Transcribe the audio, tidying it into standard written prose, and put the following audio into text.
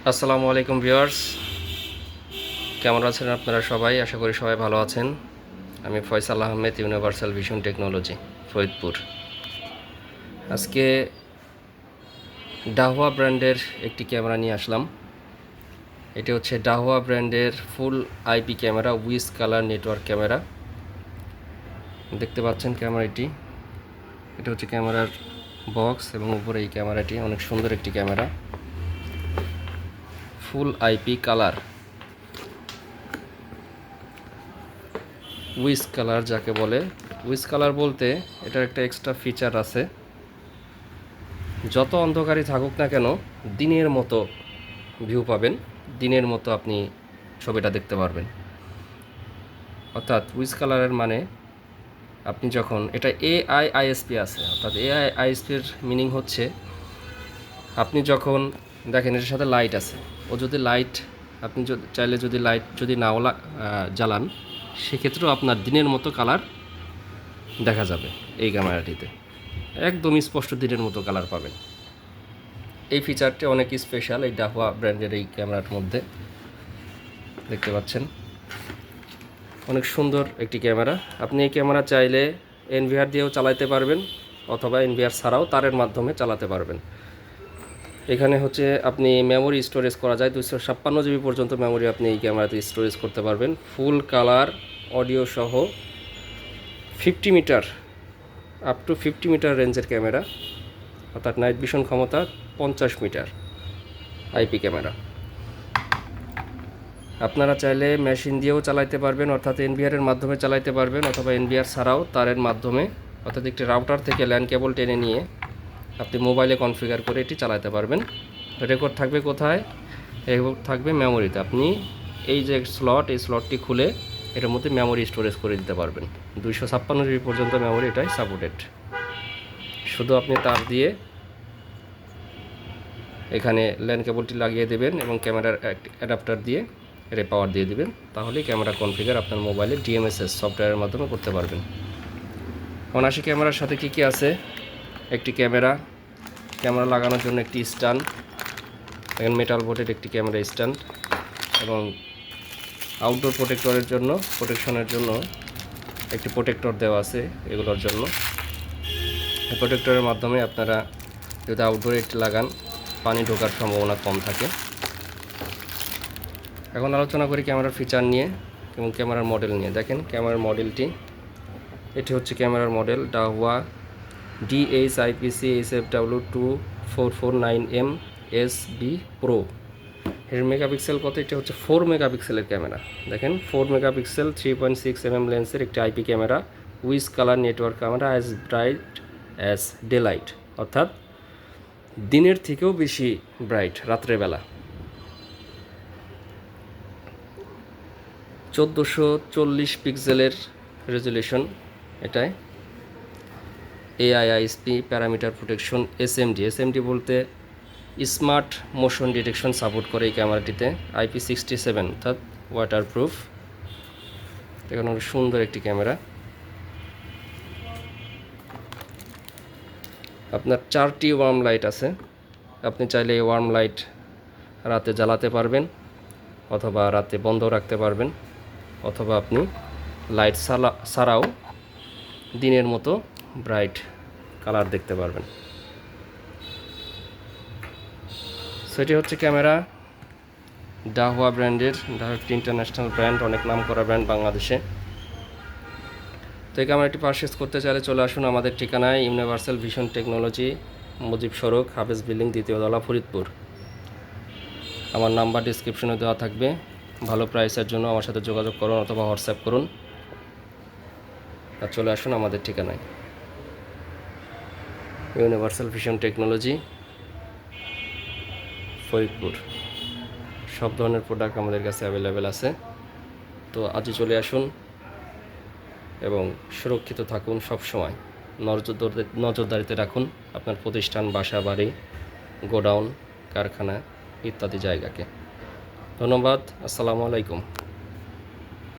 আসসালামু আলাইকুম ভিউয়ার্স, কেমন আছেন আপনারা সবাই? আশা করি সবাই ভালো আছেন। আমি Faisal Ahmed, universal vision technology, Faridpur. আজকে ডাহুয়া ব্র্যান্ডের একটি ক্যামেরা নিয়ে আসলাম। এটি হচ্ছে ডাহুয়া ব্র্যান্ডের full IP camera, with colour network camera. দেখতে পাচ্ছেন ক্যামেরাটি, এটা হচ্ছে ক্যামেরার বক্স এবং উপরে এই ক্যামেরাটি অনেক সুন্দর একটি camera, full IP colour, with colour যাকে বলে। উইজ কালার বলতে এটার একটা এক্সট্রা ফিচার আছে, যত অন্ধকারই থাকুক না কেন দিনের মতো ভিউ পাবেন, দিনের মতো আপনি ছবিটা দেখতে পারবেন। অর্থাৎ উইজ কালারের মানে আপনি যখন এটা AIISP আছে, অর্থাৎ AIISPর মিনিং হচ্ছে আপনি যখন দেখেন এটার সাথে লাইট আছে, ও যদি লাইট আপনি চাইলে যদি লাইট যদি নাও জ্বালান, সেক্ষেত্রেও আপনার দিনের মতো কালার দেখা যাবে। এই ক্যামেরাটিতে একদম স্পষ্ট দিনের মতো কালার পাবেন। এই ফিচারটি অনেক স্পেশাল এই ডাহুয়া ব্র্যান্ডের এই ক্যামেরার মধ্যে। দেখতে পাচ্ছেন অনেক সুন্দর একটি ক্যামেরা। আপনি এই ক্যামেরা চাইলে এনভিআর দিয়েও চালাতে পারবেন, অথবা এনভিআর ছাড়াও তারের মাধ্যমে চালাতে পারবেন। এখানে হচ্ছে আপনি মেমোরি স্টোরেজ করা যায়, 256 GB পর্যন্ত মেমোরি আপনি এই ক্যামেরাতে স্টোরেজ করতে পারবেন। ফুল কালার অডিও সহ 50 মিটার, আপ টু 50 মিটার রেঞ্জের ক্যামেরা, অর্থাৎ নাইট ভিশন ক্ষমতা 50 মিটার আইপি ক্যামেরা। আপনারা চাইলে মেশিন দিয়েও চালাতে পারবেন, অর্থাৎ এনভিআরের মাধ্যমে চালাতে পারবেন, অথবা এনভিআর ছাড়াও তারের মাধ্যমে, অর্থাৎ একটি রাউটার থেকে ল্যান কেবল টেনে নিয়ে আপনি মোবাইলে কনফিগার করে এটি চালাতে পারবেন। রেকর্ড থাকবে কোথায়? রেকর্ড থাকবে মেমোরিতে। আপনি এই যে স্লট, এই স্লটটি খুলে এটার মধ্যে মেমোরি স্টোরেজ করে দিতে পারবেন। 256 GB পর্যন্ত মেমোরি এটাই সাপোর্টেড। শুধু আপনি তার দিয়ে এখানে ল্যান কেবলটি লাগিয়ে দেবেন এবং ক্যামেরার অ্যাডাপ্টার দিয়ে এর পাওয়ার দিয়ে দিবেন, তাহলেই ক্যামেরা কনফিগার আপনার মোবাইলে DMSS সফটওয়্যারের মাধ্যমে করতে পারবেন। এখন আসি ক্যামেরার সাথে কী কী আছে। একটি ক্যামেরা লাগানোর জন্য একটি স্ট্যান্ড, এখন মেটাল বোর্ডের একটি ক্যামেরা স্ট্যান্ড, এবং আউটডোর প্রোটেকশনের জন্য একটি প্রোটেক্টর দেওয়া আছে এগুলোর জন্য। এই প্রোটেক্টরের মাধ্যমে আপনারা যদি আউটডোরে একটি লাগান, পানি ঢোকার সম্ভাবনা কম থাকে। এখন আলোচনা করি ক্যামেরার ফিচার নিয়ে এবং ক্যামেরার মডেল নিয়ে। দেখেন ক্যামেরার মডেলটি, এটি হচ্ছে ক্যামেরার model Dahua DHIPC HFW2449M SB Pro। এর মেগাপিক্সেল কত? এটা হচ্ছে 4 মেগাপিক্সেলের ক্যামেরা। দেখেন 4 মেগাপিক্সেল 3.6 mm লেন্সের একটি IP camera, with colour network camera, as bright as day light, অর্থাৎ দিনের থেকেও বেশি ব্রাইট রাত্রেবেলা। 1440 পিক্সেলের রেজুলেশন এটায়। AIISP প্যারামিটার প্রোটেকশন, SMD বলতে স্মার্ট মোশন ডিটেকশন সাপোর্ট করে এই ক্যামেরাটিতে। IP67 অর্থাৎ ওয়াটারপ্রুফ। দেখুন অনেক সুন্দর একটি ক্যামেরা। আপনার 4টি ওয়ার্ম লাইট আছে, আপনি চাইলে এই ওয়ার্ম লাইট রাতে জ্বালাতে পারবেন, অথবা রাতে বন্ধ রাখতে পারবেন, অথবা আপনি লাইট ছাড়াও দিনের মতো ব্রাইট কালার দেখতে পারবেন। সেটি হচ্ছে ক্যামেরা ডাহুয়া ব্র্যান্ডের। ডাহুয়া একটি ইন্টারন্যাশনাল ব্র্যান্ড, অনেক নাম করা ব্র্যান্ড বাংলাদেশে। তো এই ক্যামেরাটি পারচেজ করতে চাইলে চলে আসুন আমাদের ঠিকানায়, ইউনিভার্সাল ভিশন টেকনোলজি, মুজিব সড়ক, হাফেজ বিল্ডিং, 2য় তলা, ফরিদপুর। আমার নাম্বার ডিসক্রিপশনে দেওয়া থাকবে। ভালো প্রাইসের জন্য আমার সাথে যোগাযোগ করুন অথবা হোয়াটসঅ্যাপ করুন, আর চলে আসুন আমাদের ঠিকানায়, ইউনিভার্সাল ভিশন টেকনোলজি, ফরিদপুর। সব ধরনের প্রোডাক্ট আমাদের কাছে অ্যাভেলেবেল আছে। তো আজই চলে আসুন এবং সুরক্ষিত থাকুন সব সময়। নজরদারিতে রাখুন আপনার প্রতিষ্ঠান, বাসা, বাড়ি, গোডাউন, কারখানা ইত্যাদি জায়গাকে। ধন্যবাদ। আসসালামু আলাইকুম।